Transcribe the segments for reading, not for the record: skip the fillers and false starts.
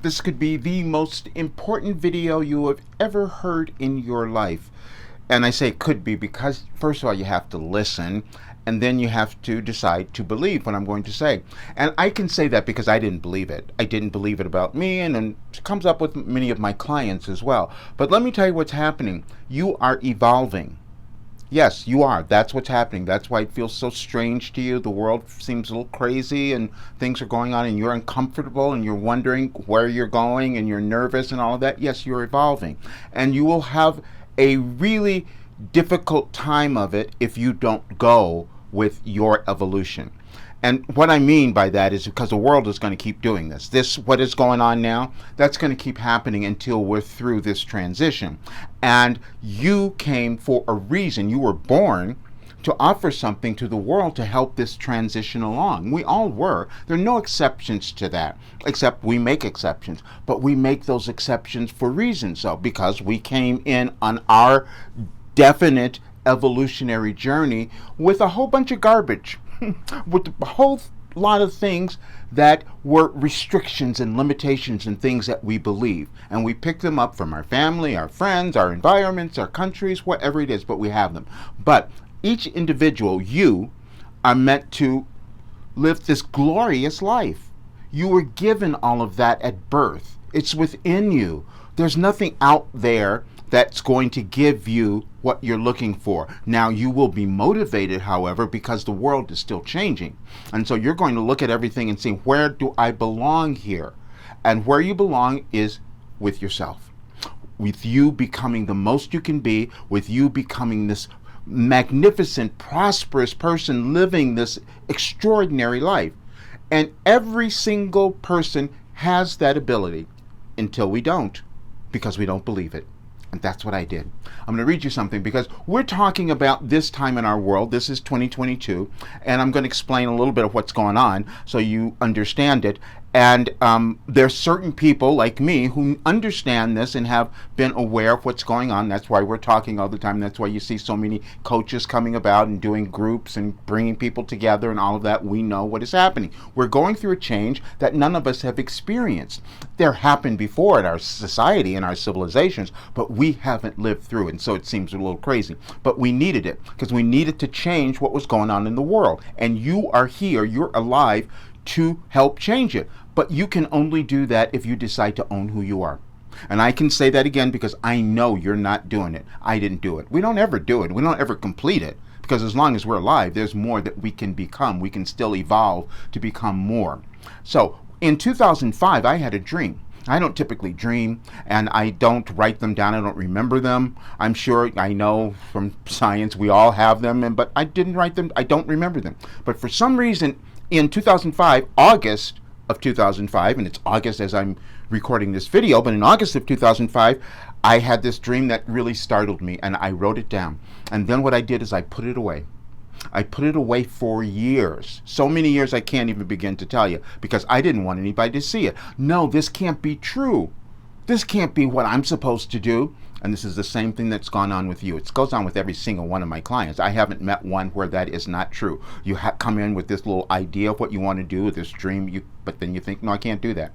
This could be the most important video you have ever heard in your life. And I say could be because, first of all, you have to listen, and then you have to decide to believe what I'm going to say. And I can say that because I didn't believe it. I didn't believe it about me, and it comes up with many of my clients as well. But let me tell you what's happening. You are evolving. Yes, you are. That's what's happening. That's why it feels so strange to you. The world seems a little crazy and things are going on and you're uncomfortable and you're wondering where you're going and you're nervous and all of that. Yes, you're evolving. And you will have a really difficult time of it if you don't go with your evolution. And what I mean by that is because the world is going to keep doing this. What is going on now, that's going to keep happening until we're through this transition. And you came for a reason. You were born to offer something to the world to help this transition along. We all were. There are no exceptions to that, except we make exceptions. But we make those exceptions for reasons, though, because we came in on our definite evolutionary journey with a whole bunch of garbage. With a whole lot of things that were restrictions and limitations and things that we believe. And we pick them up from our family, our friends, our environments, our countries, whatever it is, but we have them. But each individual, you, are meant to live this glorious life. You were given all of that at birth. It's within you. There's nothing out there that's going to give you what you're looking for. Now, you will be motivated, however, because the world is still changing. And so you're going to look at everything and see, where do I belong here? And where you belong is with yourself. With you becoming the most you can be, with you becoming this magnificent, prosperous person living this extraordinary life. And every single person has that ability until we don't, because we don't believe it. And that's what I did. I'm going to read you something because we're talking about this time in our world. This is 2022, and I'm going to explain a little bit of what's going on so you understand it. And there's certain people like me who understand this and have been aware of what's going on. That's why we're talking all the time. That's why you see so many coaches coming about and doing groups and bringing people together and all of that. We know what is happening. We're going through a change that none of us have experienced. There happened before in our society and our civilizations, but we haven't lived through it. And so it seems a little crazy. But we needed it because we needed to change what was going on in the world. And you are here. You're alive to help change it. But you can only do that if you decide to own who you are. And I can say that again because I know you're not doing it. I didn't do it. We don't ever do it. We don't ever complete it. Because as long as we're alive, there's more that we can become. We can still evolve to become more. So in 2005, I had a dream. I don't typically dream, and I don't write them down. I don't remember them. I'm sure I know from science we all have them, but I didn't write them. I don't remember them. But for some reason, in 2005, August of 2005, and it's August as I'm recording this video, but in August of 2005, I had this dream that really startled me, and I wrote it down. And then what I did is I put it away. I put it away for years. So many years I can't even begin to tell you, because I didn't want anybody to see it. No, this can't be true. This can't be what I'm supposed to do. And this is the same thing that's gone on with you. It goes on with every single one of my clients. I haven't met one where that is not true. You come in with this little idea of what you want to do, this dream, but then you think, no, I can't do that.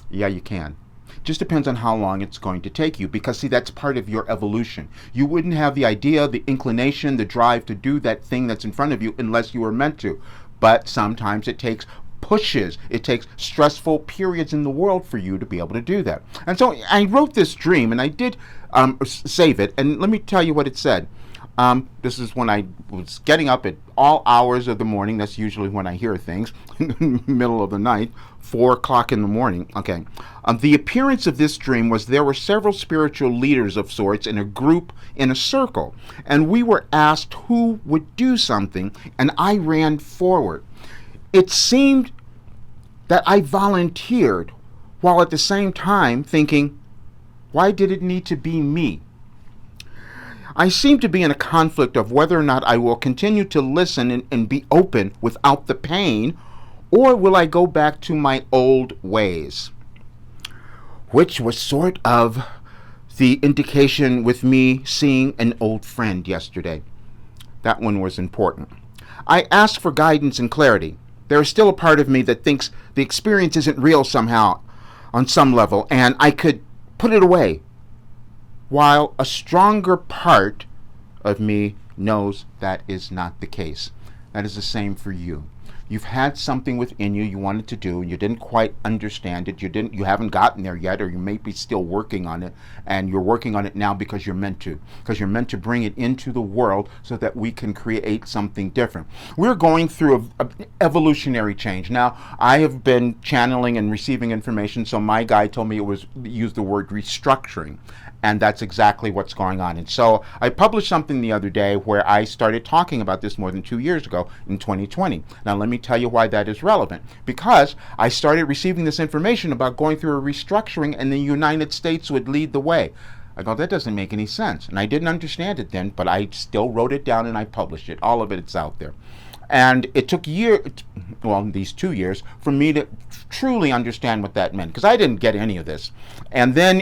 Yeah, you can. Just depends on how long it's going to take you, because see, that's part of your evolution. You wouldn't have the idea, the inclination, the drive to do that thing that's in front of you unless you were meant to. But sometimes it takes pushes. It takes stressful periods in the world for you to be able to do that. And so I wrote this dream, and I did save it, and let me tell you what it said. This is when I was getting up at all hours of the morning. That's usually when I hear things, in the middle of the night, 4 o'clock in the morning. Okay. The appearance of this dream was there were several spiritual leaders of sorts in a group in a circle, and we were asked who would do something, and I ran forward. It seemed that I volunteered, while at the same time thinking, why did it need to be me? I seem to be in a conflict of whether or not I will continue to listen and be open without the pain, or will I go back to my old ways? Which was sort of the indication with me seeing an old friend yesterday. That one was important. I asked for guidance and clarity. There is still a part of me that thinks the experience isn't real somehow. on some level, and I could put it away, while a stronger part of me knows that is not the case. That is the same for you. You've had something within you wanted to do, you didn't quite understand it, you haven't gotten there yet, or you may be still working on it, and you're working on it now because you're meant to bring it into the world so that we can create something different. We're going through a evolutionary change. Now, I have been channeling and receiving information, so my guy told me used the word restructuring. And that's exactly what's going on. And so I published something the other day where I started talking about this more than 2 years ago in 2020. Now let me tell you why that is relevant. Because I started receiving this information about going through a restructuring and the United States would lead the way. I go, that doesn't make any sense. And I didn't understand it then, but I still wrote it down and I published it. All of it's out there. And it took these 2 years, for me to truly understand what that meant, because I didn't get any of this. And then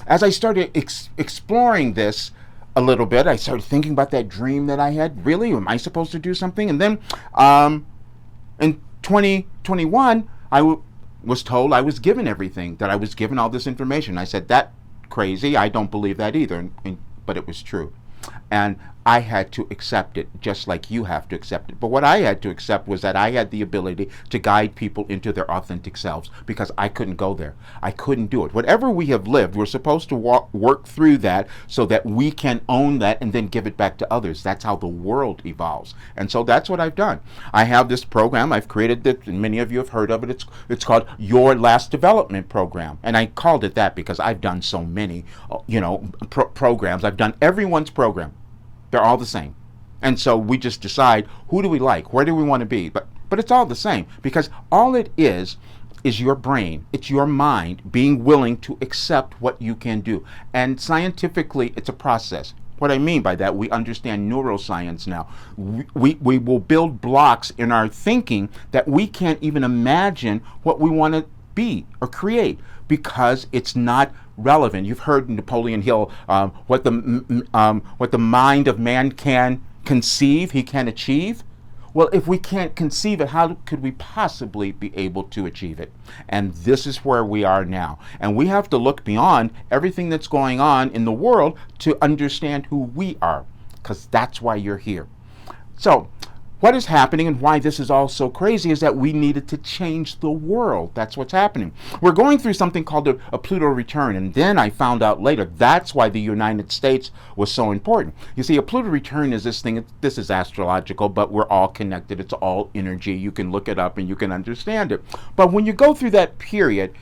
as I started exploring this a little bit, I started thinking about that dream that I had. Really, am I supposed to do something? And then in 2021, I was told I was given everything, that I was given all this information. I said, that crazy, I don't believe that either, but it was true. And I had to accept it, just like you have to accept it. But what I had to accept was that I had the ability to guide people into their authentic selves, because I couldn't go there. I couldn't do it. Whatever we have lived, we're supposed to work through that so that we can own that and then give it back to others. That's how the world evolves. And so that's what I've done. I have this program. I've created it, and many of you have heard of it. It's called Your Last Development Program. And I called it that because I've done so many, programs. I've done everyone's program. They're all the same. And so we just decide, who do we like? Where do we want to be? But it's all the same, because all it is your brain. It's your mind being willing to accept what you can do. And scientifically, it's a process. What I mean by that, we understand neuroscience now. We will build blocks in our thinking that we can't even imagine what we want to be or create, because it's not relevant. You've heard Napoleon Hill, what the mind of man can conceive, he can achieve. Well, if we can't conceive it, how could we possibly be able to achieve it? And this is where we are now. And we have to look beyond everything that's going on in the world to understand who we are, because that's why you're here. So, what is happening and why this is all so crazy is that we needed to change the world. That's what's happening. We're going through something called a Pluto return, and then I found out later that's why the United States was so important. You see, a Pluto return is this thing, this is astrological, but we're all connected. It's all energy. You can look it up and you can understand it. But when you go through that period,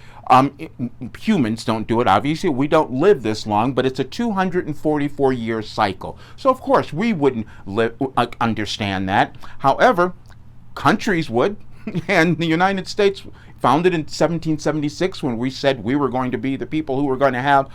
humans don't do it, obviously. We don't live this long, but it's a 244-year cycle. So, of course, we wouldn't understand that. However, countries would. And the United States, founded in 1776, when we said we were going to be the people who were going to have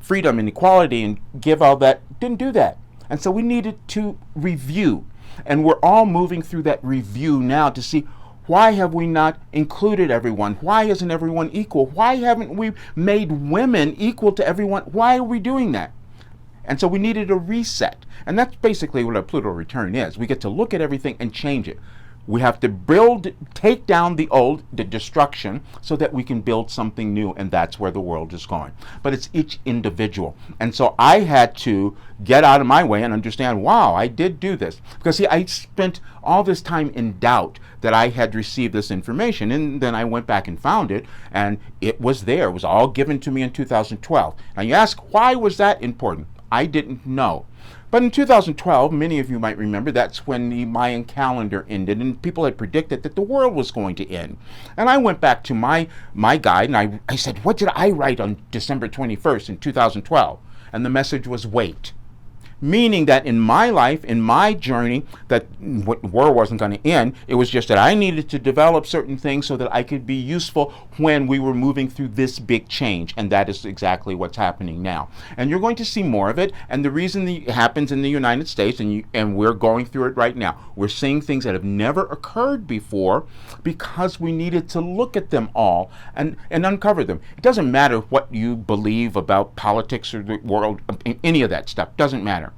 freedom and equality and give all that, didn't do that. And so we needed to review. And we're all moving through that review now to see, why have we not included everyone? Why isn't everyone equal? Why haven't we made women equal to everyone? Why are we doing that? And so we needed a reset. And that's basically what a Pluto return is. We get to look at everything and change it. We have to take down the old, the destruction, so that we can build something new, and that's where the world is going. But it's each individual. And so I had to get out of my way and understand, wow, I did do this. Because see, I spent all this time in doubt that I had received this information, and then I went back and found it, and it was there. It was all given to me in 2012. Now you ask, why was that important? I didn't know. But in 2012, many of you might remember, that's when the Mayan calendar ended, and people had predicted that the world was going to end. And I went back to my guide, and I said, what did I write on December 21st in 2012? And the message was, wait. Meaning that in my life, in my journey, that war wasn't going to end. It was just that I needed to develop certain things so that I could be useful when we were moving through this big change. And that is exactly what's happening now. And you're going to see more of it. And the reason it happens in the United States, and we're going through it right now, we're seeing things that have never occurred before, because we needed to look at them all and uncover them. It doesn't matter what you believe about politics or the world, any of that stuff. Doesn't matter.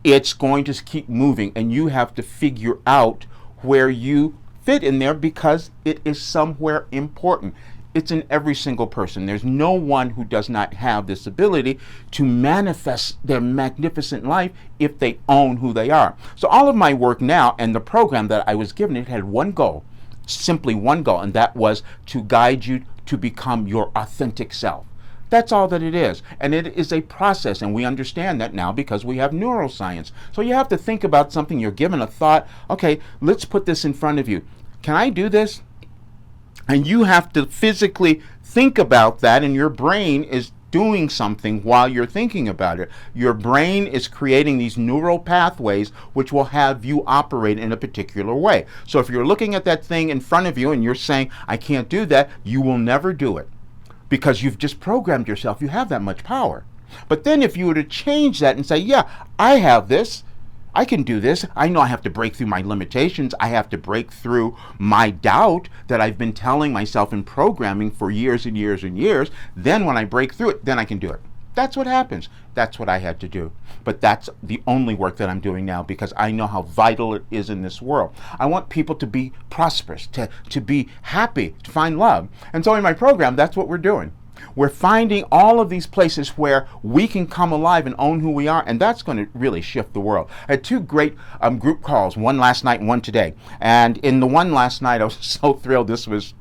It's going to keep moving, and you have to figure out where you fit in there, because it is somewhere important. It's in every single person. There's no one who does not have this ability to manifest their magnificent life if they own who they are. So all of my work now and the program that I was given, it had one goal, simply one goal, and that was to guide you to become your authentic self. That's all that it is. And it is a process, and we understand that now because we have neuroscience. So you have to think about something, you're given a thought, okay, let's put this in front of you. Can I do this? And you have to physically think about that, and your brain is doing something while you're thinking about it. Your brain is creating these neural pathways which will have you operate in a particular way. So if you're looking at that thing in front of you and you're saying, I can't do that, you will never do it because you've just programmed yourself. You have that much power. But then if you were to change that and say, yeah, I have this, I can do this. I know I have to break through my limitations. I have to break through my doubt that I've been telling myself in programming for years and years and years. Then when I break through it, then I can do it. That's what happens. That's what I had to do. But that's the only work that I'm doing now because I know how vital it is in this world. I want people to be prosperous, to be happy, to find love. And so in my program, that's what we're doing. We're finding all of these places where we can come alive and own who we are, and that's going to really shift the world. I had two great group calls, one last night and one today. And in the one last night, I was so thrilled. This was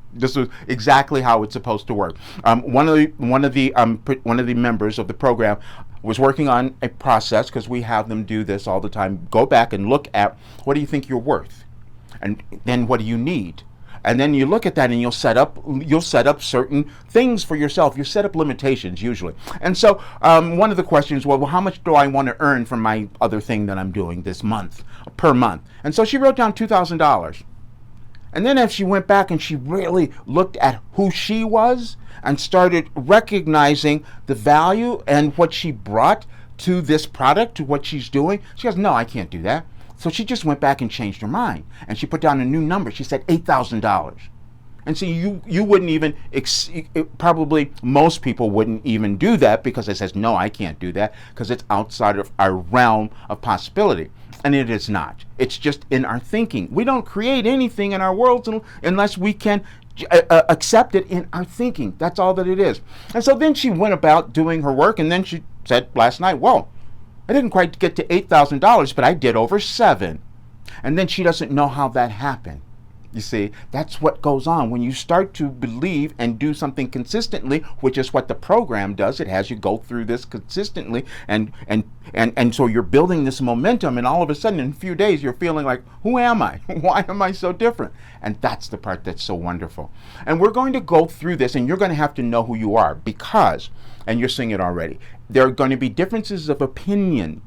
exactly how it's supposed to work. One of the members of the program was working on a process, because we have them do this all the time. Go back and look at, what do you think you're worth, and then what do you need? And then you look at that and you'll set up certain things for yourself. You set up limitations usually. And so one of the questions, well, how much do I want to earn from my other thing that I'm doing this month, per month? And so she wrote down $2,000. And then as she went back and she really looked at who she was and started recognizing the value and what she brought to this product, to what she's doing, she goes, no, I can't do that. So she just went back and changed her mind, and she put down a new number. She said $8,000. And so you wouldn't even, probably most people wouldn't even do that, because it says, no, I can't do that, because it's outside of our realm of possibility. And it is not. It's just in our thinking. We don't create anything in our worlds unless we can accept it in our thinking. That's all that it is. And so then she went about doing her work, and then she said last night, whoa, I didn't quite get to $8,000, but I did over $7,000. And then she doesn't know how that happened. You see, that's what goes on when you start to believe and do something consistently, which is what the program does. It has you go through this consistently, and so you're building this momentum, and all of a sudden in a few days you're feeling like, who am I? Why am I so different? And that's the part that's so wonderful. And we're going to go through this, and you're going to have to know who you are, because, and you're seeing it already, there are going to be differences of opinion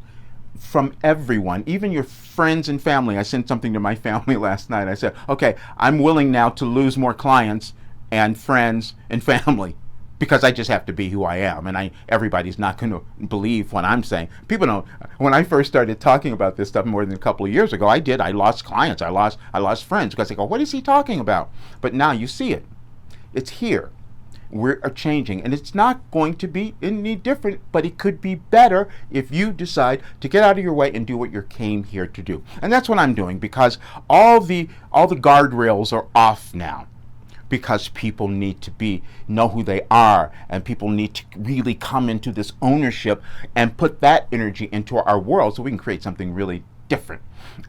from everyone, even your friends and family. I sent something to my family last night. I said, okay, I'm willing now to lose more clients and friends and family, because I just have to be who I am, and everybody's not going to believe what I'm saying. People don't. When I first started talking about this stuff more than a couple of years ago, I lost clients, I lost friends, because they go, what is he talking about? But now you see it. It's here. We're changing, and it's not going to be any different, but it could be better if you decide to get out of your way and do what you came here to do. And that's what I'm doing, because all the guardrails are off now, because people need to know who they are, and people need to really come into this ownership and put that energy into our world so we can create something really different.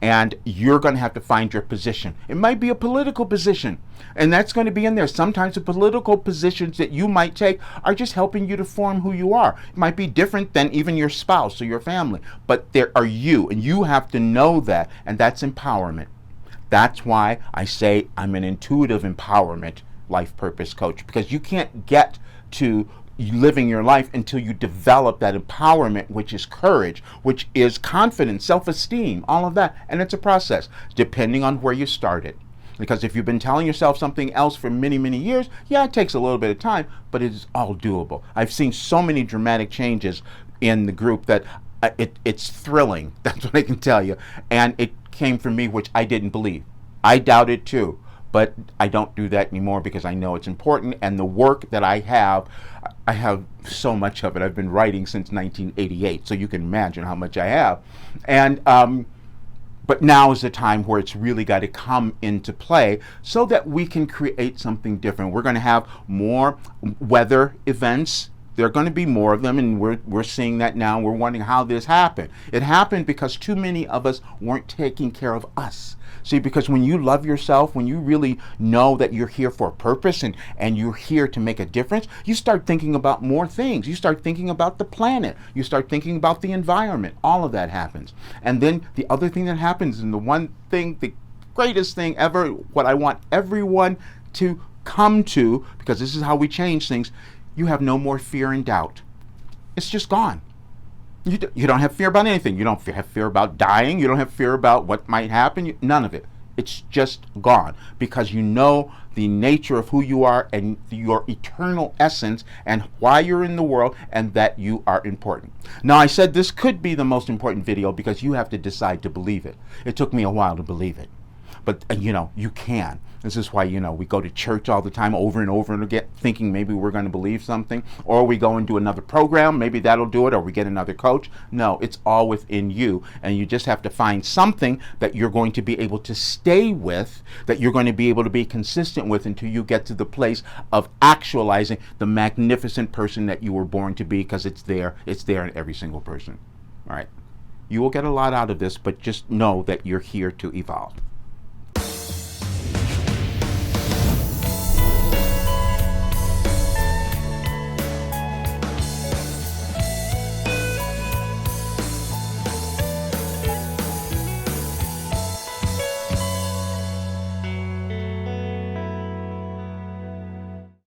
And you're going to have to find your position. It might be a political position, and that's going to be in there. Sometimes the political positions that you might take are just helping you to form who you are. It might be different than even your spouse or your family, but there are you, and you have to know that, and that's empowerment. That's why I say I'm an intuitive empowerment life purpose coach, because you can't get to living your life until you develop that empowerment, which is courage, which is confidence, self-esteem, all of that. And it's a process, depending on where you started. Because if you've been telling yourself something else for many, many years, yeah, it takes a little bit of time, but it is all doable. I've seen so many dramatic changes in the group that it's thrilling. That's what I can tell you. And it came from me, which I didn't believe. I doubted too. But I don't do that anymore, because I know it's important. And the work that I have so much of it. I've been writing since 1988, so you can imagine how much I have. And But now is the time where it's really got to come into play so that we can create something different. We're going to have more weather events. There are going to be more of them, and we're seeing that now. We're wondering how this happened. It happened because too many of us weren't taking care of us. See, because when you love yourself, when you really know that you're here for a purpose and you're here to make a difference, you start thinking about more things. You start thinking about the planet. You start thinking about the environment. All of that happens. And then the other thing that happens, and the one thing, the greatest thing ever, what I want everyone to come to, because this is how we change things, you have no more fear and doubt. It's just gone. You don't have fear about anything. You don't have fear about dying. You don't have fear about what might happen. None of it. It's just gone because you know the nature of who you are and your eternal essence and why you're in the world and that you are important. Now, I said this could be the most important video because you have to decide to believe it. It took me a while to believe it. But, you can. This is why, we go to church all the time over and over and again thinking maybe we're going to believe something. Or we go and do another program. Maybe that'll do it. Or we get another coach. No, it's all within you. And you just have to find something that you're going to be able to stay with, that you're going to be able to be consistent with until you get to the place of actualizing the magnificent person that you were born to be, because it's there. It's there in every single person. All right. You will get a lot out of this, but just know that you're here to evolve.